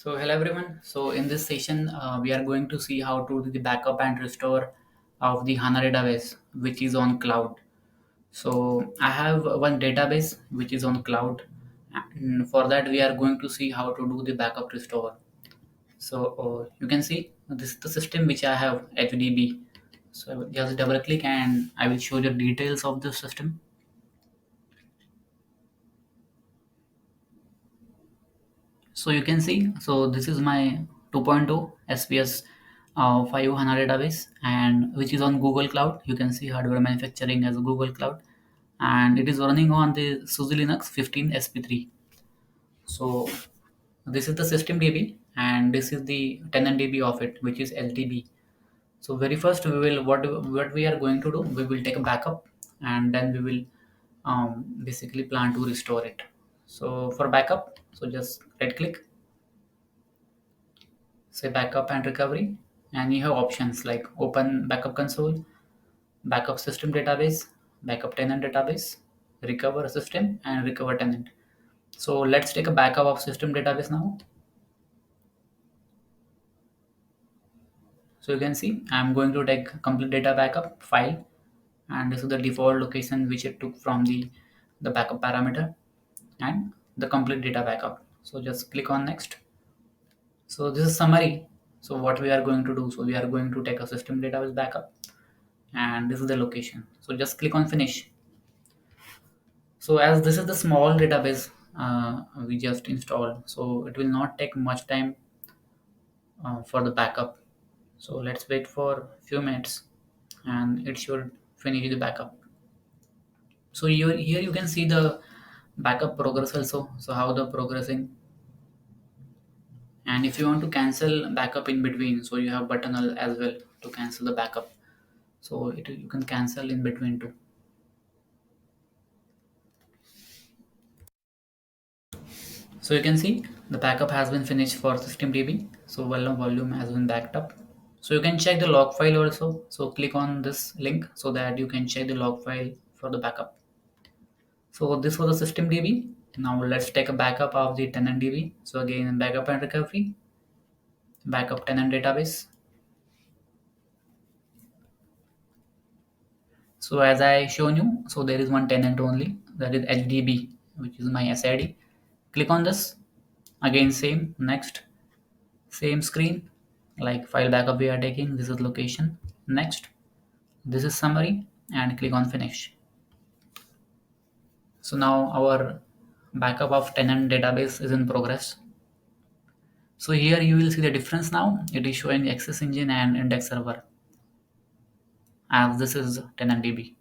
So hello everyone. So in this session, we are going to see how to do the backup and restore of the HANA database, which is on cloud. So I have one database which is on cloud, and for that we are going to see how to do the backup restore. So you can see this is the system which I have HDB. So I will just double click and I will show the details of the system. So you can see, so this is my 2.0 SPS 500 database, and which is on Google Cloud. You can see hardware manufacturing as Google Cloud, and it is running on the SUSE Linux 15 SP3. So this is the system DB, and this is the tenant DB of it, which is LTB. So very first we will what we are going to do, we will take a backup, and then we will basically plan to restore it. So for backup, so just right click, say backup and recovery, and you have options like open backup console, backup system database, backup tenant database, recover system, and recover tenant. So let's take a backup of system database now. So you can see I'm going to take complete data backup file, and this is the default location which it took from the backup parameter and the complete data backup. So just click on next. So this is summary. So what we are going to do, so we are going to take a system database backup, and this is the location. So just click on finish. So as this is the small database we just installed, so it will not take much time for the backup. So let's wait for few minutes and it should finish the backup. So here you can see the backup progress also, so how the progressing. And if you want to cancel backup in between, so you have button as well to cancel the backup. So you can cancel in between too. So you can see the backup has been finished for systemdb. So volume has been backed up. So you can check the log file also. So click on this link so that you can check the log file for the backup. So this was the systemdb. Now let's take a backup of the tenantdb. So again, backup and recovery, backup tenant database. So as I shown you, so there is one tenant only, that is HDB, which is my SID. Click on this. Again, same, next, same screen, like file backup we are taking. This is location. Next, this is summary, and click on finish. So now our backup of tenant database is in progress. So here you will see the difference now. It is showing Access Engine and Index Server, as this is tenantdb.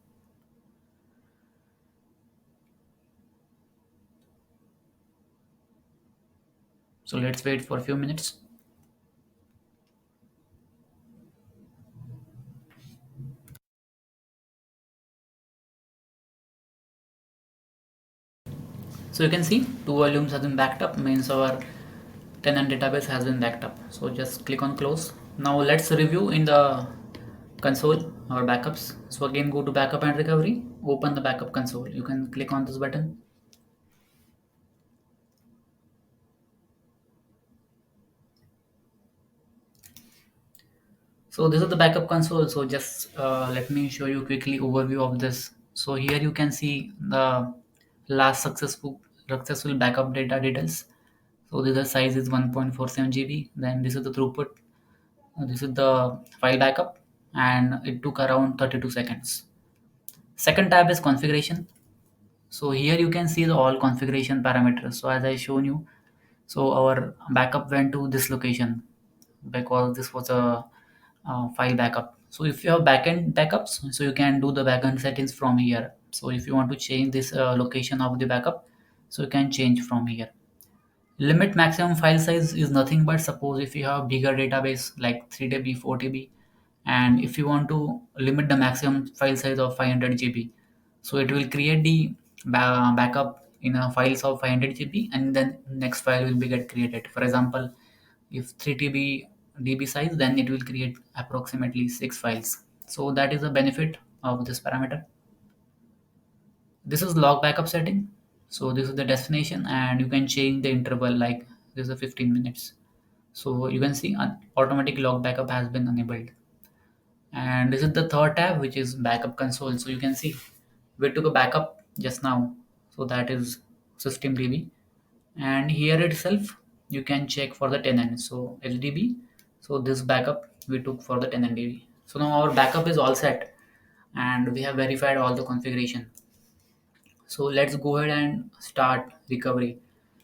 So let's wait for a few minutes. So you can see two volumes have been backed up, means our tenant database has been backed up. So just click on close. Now let's review in the console our backups. So again, go to backup and recovery, open the backup console. You can click on this button. So this is the backup console. So just let me show you quickly overview of this. So here you can see the last successful backup data details. So this is size is 1.47 GB. Then this is the throughput. This is the file backup, and it took around 32 seconds. Second tab is configuration. So here you can see the all configuration parameters. So as I shown you, so our backup went to this location because this was a file backup. So if you have backend backups, so you can do the backend settings from here. So if you want to change this location of the backup, so you can change from here. Limit maximum file size is nothing but, suppose if you have bigger database like 3 TB, 4 TB, and if you want to limit the maximum file size of 500 GB, so it will create the backup in a files of 500 GB, and then next file will be get created. For example, if 3 TB DB size, then it will create approximately 6 files. So that is the benefit of this parameter. This is log backup setting. So this is the destination, and you can change the interval, like this is a 15 minutes. So you can see an automatic log backup has been enabled. And this is the third tab, which is backup console. So you can see we took a backup just now. So that is systemdb. And here itself you can check for the tenant. So hdb. So this backup we took for the tenant db. So now our backup is all set and we have verified all the configuration. So let's go ahead and start recovery.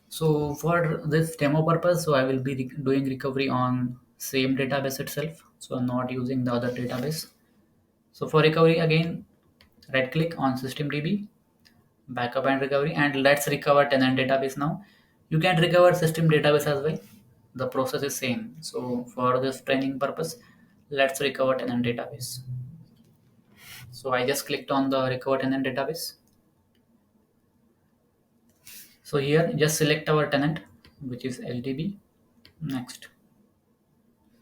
So for this demo purpose, so I will be doing recovery on same database itself. So I'm not using the other database. So for recovery again, right click on systemdb, backup and recovery, and let's recover tenant database now. You can recover system database as well. The process is same. So for this training purpose, let's recover tenant database. So I just clicked on the recover tenant database. So here just select our tenant, which is LDB. Next.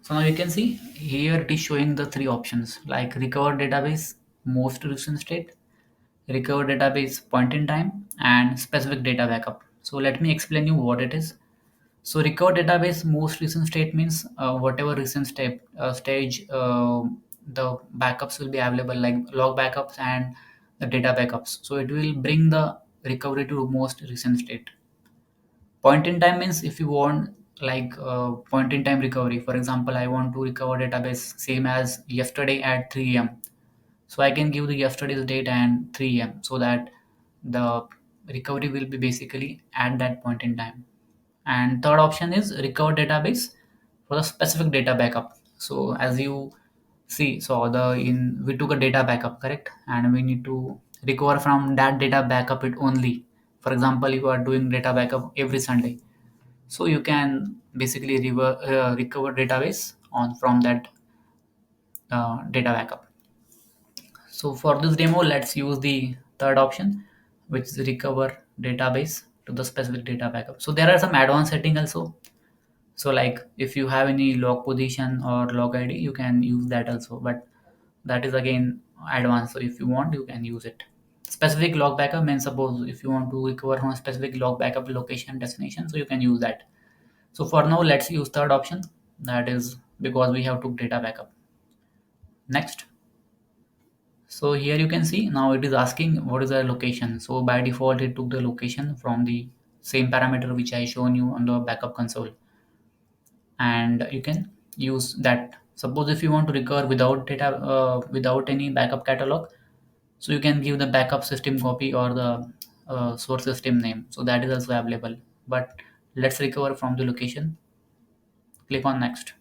So now you can see here it is showing the three options like recover database, most recent state, recover database point in time, and specific data backup. So let me explain you what it is. So recover database most recent state means whatever recent stage the backups will be available like log backups and the data backups. So it will bring the recovery to most recent state. Point in time means if you want like point in time recovery. For example, I want to recover database same as yesterday at 3 a.m. So I can give the yesterday's date and 3 a.m. so that the recovery will be basically at that point in time. And third option is recover database for the specific data backup. So as you see, so the in we took a data backup, correct, and we need to recover from that data backup it only. For example, you are doing data backup every Sunday, so you can basically recover database on from that data backup. So for this demo, let's use the third option, which is recover database to the specific data backup. So there are some advanced setting also. So like if you have any log position or log ID, you can use that also. But that is again advanced. So if you want, you can use it. Specific log backup means suppose if you want to recover from a specific log backup location destination, so you can use that. So for now, let's use third option. That is because we have took data backup. Next. So here you can see now it is asking what is the location. So by default it took the location from the same parameter which I shown you on the backup console, and you can use that. Suppose if you want to recover without data without any backup catalog, so you can give the backup system copy or the source system name. So that is also available. But let's recover from the location. Click on next.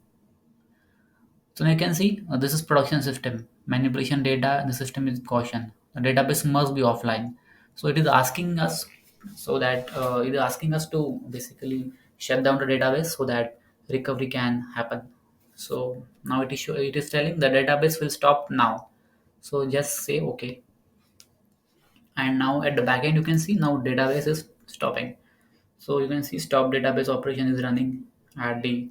So you can see this is production system. Manipulation data, the system is caution. The database must be offline. So it is asking us so that it is asking us to basically shut down the database so that recovery can happen. So now it is telling the database will stop now. So just say okay. And now at the backend you can see now database is stopping. So you can see stop database operation is running at the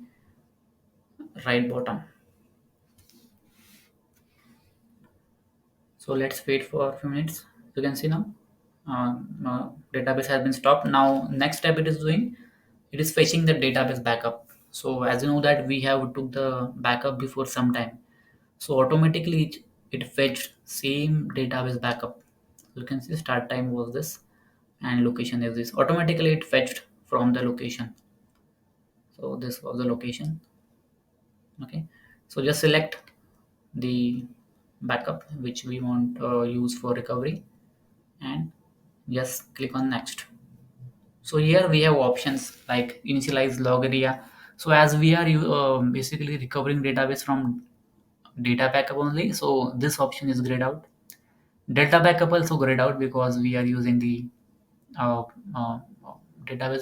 right bottom. So let's wait for a few minutes. You can see now database has been stopped. Now next step it is doing, it is fetching the database backup. So as you know that we have took the backup before some time. So automatically it fetched same database backup. You can see start time was this and location is this. Automatically it fetched from the location. So this was the location. Okay. So just select the backup which we want use for recovery and just click on next. So here we have options like initialize log area. So as we are basically recovering database from data backup only, so this option is grayed out. Delta backup also grayed out because we are using the uh, uh, data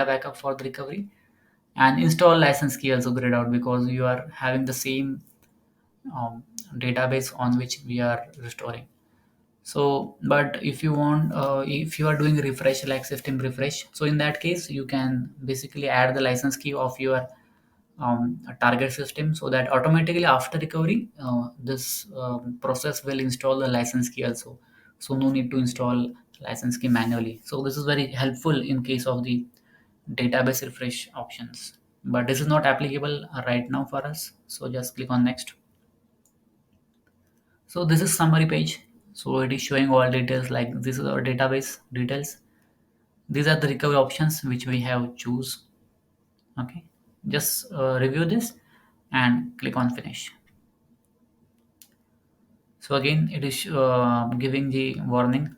backup for the recovery. And install license key also grayed out because you are having the same um, database on which we are restoring. So but if you want if you are doing refresh like system refresh, so in that case you can basically add the license key of your target system so that automatically after recovery this process will install the license key also. So no need to install license key manually. So this is very helpful in case of the database refresh options. but this is not applicable right now for us, so just click on next. So this is summary page. So it is showing all details, like this is our database details. These are the recovery options which we have choose. Okay, just review this and click on finish. So again it is giving the warning.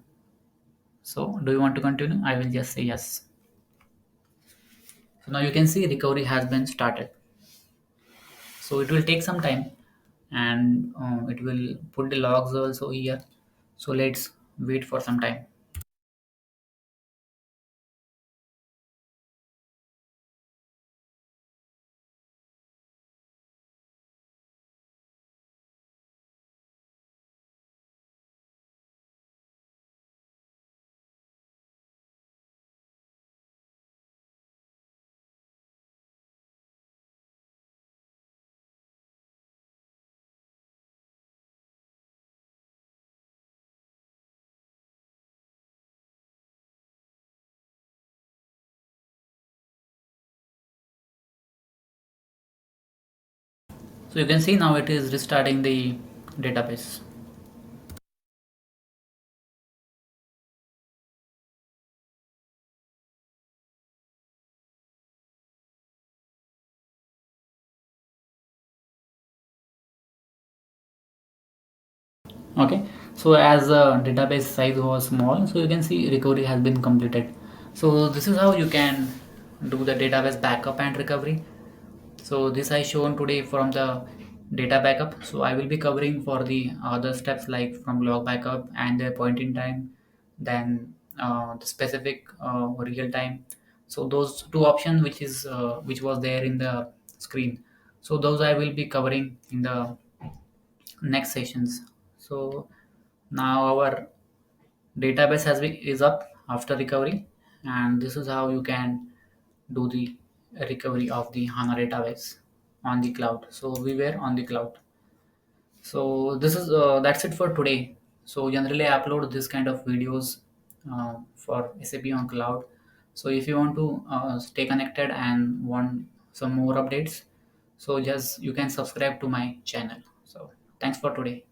So do you want to continue? I will just say yes. So now you can see recovery has been started. So it will take some time, and it will put the logs also here. So let's wait for some time. So you can see now it is restarting the database. Okay, so as the database size was small, so you can see recovery has been completed. So this is how you can do the database backup and recovery. So this I shown today from the data backup. So I will be covering for the other steps, like from log backup and the point in time, then the specific real time. So those two options which was there in the screen, so those I will be covering in the next sessions. So now our database is up after recovery, and this is how you can do the recovery of the HANA database on the cloud. So we were on the cloud. So this is that's it for today. So generally I upload this kind of videos for SAP on cloud. So if you want to stay connected and want some more updates, so just you can subscribe to my channel. So thanks for today.